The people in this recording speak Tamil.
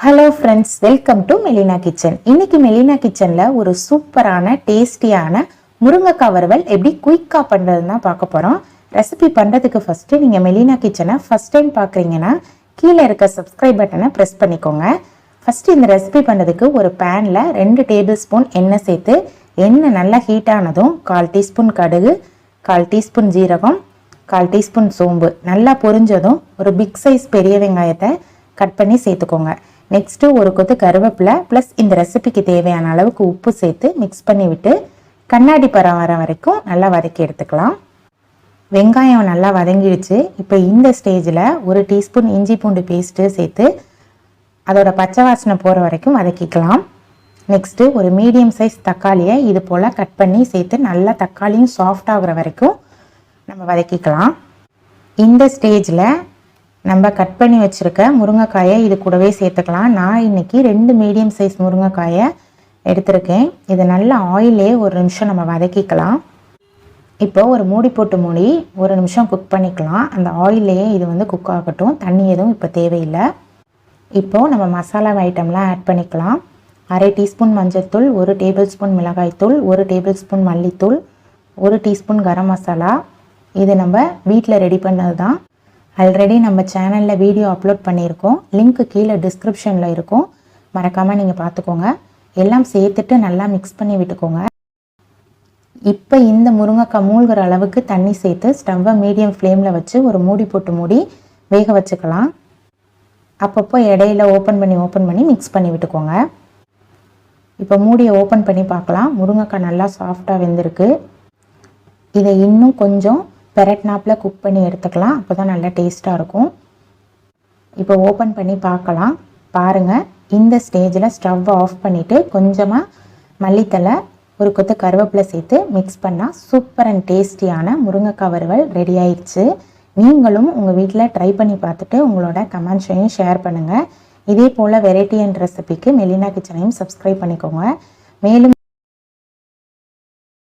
Hello friends, welcome to Melina kitchen. இன்னைக்கு மெலினா கிச்சனில் ஒரு சூப்பரான டேஸ்டியான முருங்கைக்காய் வறுவல் எப்படி குயிக்காக பண்ணுறதுன்னு தான் பார்க்க போகிறோம். ரெசிபி பண்ணுறதுக்கு ஃபஸ்ட்டு நீங்கள் மெலினா கிச்சனை ஃபஸ்ட் டைம் பார்க்குறீங்கன்னா கீழே இருக்க சப்ஸ்கிரைப் பட்டனை ப்ரெஸ் பண்ணிக்கோங்க. ஃபஸ்ட்டு இந்த ரெசிபி பண்ணுறதுக்கு ஒரு பேனில் 2 டேபிள் ஸ்பூன் எண்ணெய் சேர்த்து எண்ணெய் நல்லா ஹீட் ஆனதும் 1/4 டீஸ்பூன் கடுகு, 1/4 டீஸ்பூன் ஜீரகம், 1/4 டீஸ்பூன் சோம்பு நல்லா பொரிஞ்சதும் ஒரு பிக் சைஸ் பெரிய வெங்காயத்தை கட் பண்ணி சேர்த்துக்கோங்க. நெக்ஸ்ட்டு ஒரு கொத்து கருவேப்பிலை ப்ளஸ் இந்த ரெசிபிக்கு தேவையான அளவுக்கு உப்பு சேர்த்து மிக்ஸ் பண்ணி விட்டு கண்ணாடி பரம் வர வரைக்கும் நல்லா வதக்கி எடுத்துக்கலாம். வெங்காயம் நல்லா வதங்கிடுச்சு. இப்போ இந்த ஸ்டேஜில் 1 டீஸ்பூன் இஞ்சி பூண்டு பேஸ்ட்டு சேர்த்து அதோட பச்சை வாசனை போகிற வரைக்கும் வதக்கிக்கலாம். நெக்ஸ்ட்டு ஒரு மீடியம் சைஸ் தக்காளியை இது போல் கட் பண்ணி சேர்த்து நல்லா தக்காளியும் சாஃப்ட் ஆகுற வரைக்கும் நம்ம வதக்கிக்கலாம். இந்த ஸ்டேஜில் நம்ம கட் பண்ணி வச்சுருக்க முருங்கைக்காயை இது கூடவே சேர்த்துக்கலாம். நான் இன்றைக்கி 2 மீடியம் சைஸ் முருங்கைக்காயை எடுத்திருக்கேன். இதை நல்லா ஆயிலே ஒரு நிமிஷம் நம்ம வதக்கிக்கலாம். இப்போ ஒரு மூடி போட்டு மூடி 1 நிமிஷம் குக் பண்ணிக்கலாம். அந்த ஆயிலே இது குக் ஆகட்டும். தண்ணி எதுவும் இப்போ தேவையில்லை. இப்போது நம்ம மசாலா ஐட்டம்லாம் ஆட் பண்ணிக்கலாம். 1/2 டீஸ்பூன் மஞ்சள்தூள், 1 டேபிள் ஸ்பூன் மிளகாய்த்தூள், 1 டேபிள் ஸ்பூன் மல்லித்தூள், 1 டீஸ்பூன் கரம் மசாலா. இது நம்ம வீட்டில் ரெடி பண்ணது தான். ஆல்ரெடி நம்ம சேனலில் வீடியோ அப்லோட் பண்ணியிருக்கோம். லிங்க்கு கீழே டிஸ்கிரிப்ஷனில் இருக்கும், மறக்காமல் நீங்கள் பார்த்துக்கோங்க. எல்லாம் சேர்த்துட்டு நல்லா மிக்ஸ் பண்ணி விட்டுக்கோங்க. இப்போ இந்த முருங்கைக்காய் மூழ்கிற அளவுக்கு தண்ணி சேர்த்து ஸ்டவ்வை மீடியம் ஃப்ளேமில் வச்சு ஒரு மூடி போட்டு மூடி வேக வச்சுக்கலாம். அப்பப்போ இடையில ஓப்பன் பண்ணி மிக்ஸ் பண்ணி விட்டுக்கோங்க. இப்போ மூடியை ஓப்பன் பண்ணி பார்க்கலாம். முருங்கைக்காய் நல்லா சாஃப்டாக வெந்திருக்கு. இதை இன்னும் கொஞ்சம் பெரட்னாப்பில் குக் பண்ணி எடுத்துக்கலாம். அப்போ தான் நல்லா டேஸ்ட்டாக இருக்கும். இப்போ ஓப்பன் பண்ணி பார்க்கலாம். பாருங்கள், இந்த ஸ்டேஜில் ஸ்டவ்வை ஆஃப் பண்ணிவிட்டு கொஞ்சமாக மல்லித்தலை, ஒரு கொத்து கருவேப்பிலை சேர்த்து மிக்ஸ் பண்ணால் சூப்பர் அண்ட் டேஸ்டியான முருங்கைக்காய் வறுவல் ரெடி ஆயிடுச்சு. நீங்களும் உங்கள் வீட்டில் ட்ரை பண்ணி பார்த்துட்டு உங்களோட கமெண்ட்ஸையும் ஷேர் பண்ணுங்கள். இதே போல் வெரைட்டி அண்ட் ரெசிபிக்கு மெலினா கிச்சனையும் சப்ஸ்கிரைப் பண்ணிக்கோங்க. மேலும்